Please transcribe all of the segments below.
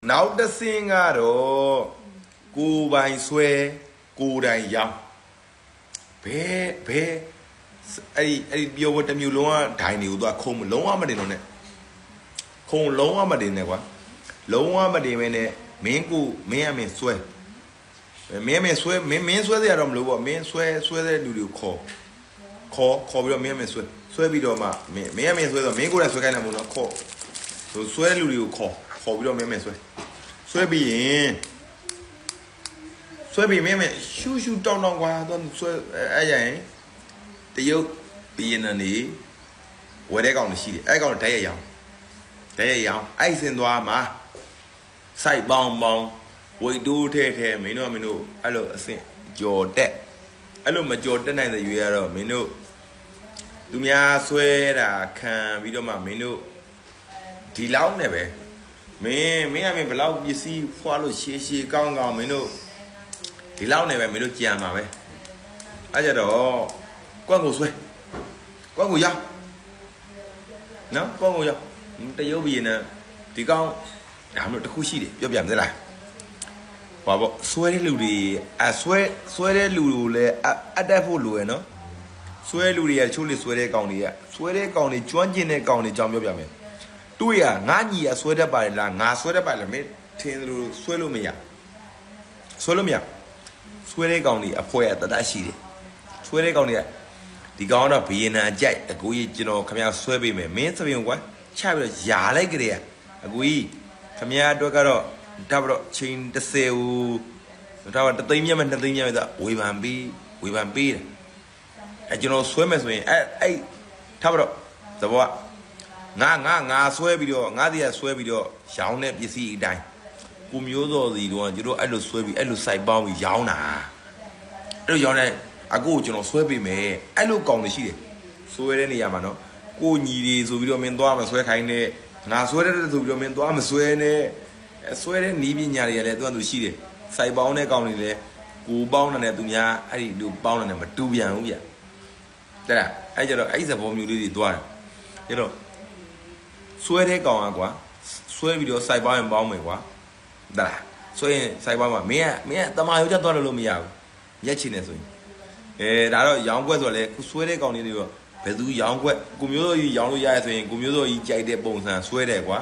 နောက်တစ်ဆင်းကတော့ကိုပိုင်ဆွဲကိုတိုင်ရောင်းဘဲအဲ့ဒီပြောဖို့တစ်မျိုးလုံးကဒိုင်တွေကိုသူကခုံလုံးဝမတင်တော့နဲ့ခုံလုံးဝမတင်နဲ့ကွာလုံးဝမတင်မဲနဲ့မင်းအမင်းဆွဲမင်းဆွဲစရာတော့မလို့ပေါ့မင်းဆွဲတဲ့လူတွေကိုခေါ်ပြီးတော့မင်းအမင်းဆွဲပြီးတော့မှမင်းအမင်းဆွဲတော့မင်းကိုယ်တိုင်ဆွဲခိုင်းတယ်မို့နော်ခေါ်ဆိုဆွဲတဲ့လူတွေကိုခေါ်ပြီးတော့မင်းအမင်းဆွဲပြီးရင်မင်းရှူတောင်းကွာတော့ဆွဲအဲ့ရင်တရုတ်ပြည်နေဝယ်တဲ့ကောင်ရှိတယ်အဲ့ကောင်ဓာတ်ရရောင်အဲ့စင်သွားမှာစိုက်ပေါင်းဝိတ်တိုးထဲမင်းတို့အဲ့လိုအဆင့်ကြော်တက်အဲ့လိုမကြော်တက်နိုင်တဲ့ရွေးရတော့မင်းတို့သူများဆွဲတာခံပြီးတော့မှမင်းတို့ဒီလောက်နဲ့ပဲမင်းဘယ်လောက်ပစ္စည်းဖွာလို့ရှည်ကောင်းမင်းတို့ဒီလောက်နဲ့ပဲမင်းတို့ကြံမှာပဲအဲ့ကြတော့ကွက်ကိုဆွဲကွက်ကိုရောက်နော်ကွက်ကိုရောက်တရုတ်ပြည်နဲ့ဒီကောင်ဒါမျိုးတစ်ခုရှိတယ်ပြောပြမလားဘာပေါ့ဆွဲတဲ့လူတွေဆွဲတဲ့လူကိုလည်းအတက်ဖို့လိုရယ်နော်ဆွဲလူတွေကချိုးလေဆွဲတဲ့ကောင်တွေကဆွဲတဲ့ကောင်တွေကျွမ်းကျင်တဲ့ကောင်တွေကြောင်းပြောပြမယ်တွေ့ရငါညီရဆွဲတတ်ပါလားငါဆွဲတတ်ပါလားမင်းထင်လို့ဆွဲလို့မရဆွဲတဲ့ကောင်တွေအဖွဲရတတ်ရှိတယ်ဆွဲတဲ့ကောင်တွေကဒီကောင်တော့ဘီယန်နာအကြိုက်အကိုကြီးကျွန်တော်ခမရဆွဲပေးမယ်မင်းသပင်ကွာချပြီးတော့ယာလိုက်ကြတယ်အကိုကြီးခမရအတွက်ကတော့ဒါပြီးတော့ချိန်30ဦးဒါကတသိန်းမြတ်မဲ့2သိန်းမြတ်မဲ့ဒါဝေဖန်ပေးတယ်အဲကျွန်တော်ဆွဲမယ်ဆိုရင်အဲ့ထားပြီးတော့သဘောကငါဆွဲပြီးတော့ငါတရားဆွဲပြီးတော့ရောင်းတဲ့ပစ္စည်းအတိုင်းကိုမျိုးစော်စီတော့ကျွန်တော်အဲ့လိုဆွဲပြီးအဲ့လိုစိုက်ပေါင်းပြီးရောင်းတာအဲ့လိုရောင်းတဲ့အကိုကိုကျွန်တော်ဆွဲပေးမယ်အဲ့လိုကောင်းနေရှိတယ်ဆွဲတဲ့နေရာမှာနော်ကိုညီတွေဆိုပြီးတော့မင်းသွားမဆွဲခိုင်းနဲ့ငါဆွဲတဲ့ဆိုပြီးတော့မင်းသွားမဆွဲနဲ့ဆွဲတဲ့နီးပညာတွေကလည်းသူရှိတယ်စိုက်ပေါင်းတဲ့ကောင်းတွေလည်းကိုပေါင်းတဲ့သူများအဲ့ဒီလူပေါင်းတဲ့မတူပြန်ဘူးဗျတဲ့လားအဲ့ကြတော့အဲ့စဘောမျိုးလေးတွေသွားတယ်ကျတော့ဆွဲတဲ့ကောင်ကွာဆွဲပြီးတော့စိုက်ပေါင်းရင်ပေါင်းမယ်ကွာဒါလားဆွဲရင်စိုက်ပေါင်းမှာမင်းကတမာရိုးချက်သွားလို့မရဘူးရက်ချင်နေဆိုရင်ဒါတော့ရောင်းကွက်ဆိုတော့လေခုဆွဲတဲ့ကောင်လေးတွေတော့ဘယ်သူရောင်းကွက်ကိုမျိုးစောကြီးရောင်းလို့ရရဆိုရင်ကိုမျိုးစောကြီးကြိုက်တဲ့ပုံစံဆွဲတယ်ကွာ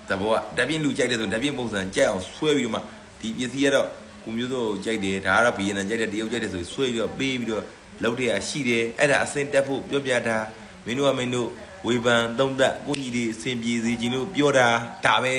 တဘောကတပြင်းလူကြိုက်တဲ့ဆိုတပြင်းပုံစံကြိုက်အောင်ဆွဲပြီးတော့မှဒီပစ္စည်းကတော့ကိုမျိုးစောကြိုက်တယ်ဒါကတော့ဘီယန်နန်ကြိုက်တယ်တရုတ်ကြိုက်တယ်ဆိုဆွဲပြီးတော့ပေးပြီးတော့လုပ်တဲ့ရှိတယ်အဲ့ဒါအစင်တက်ဖို့ပြောပြတာမင်းတို့ဝေဖန်သုံးသပ်ကိုကြီးတွေအစင်ပြေစီခြင်းလို့ပြောတာဒါပဲ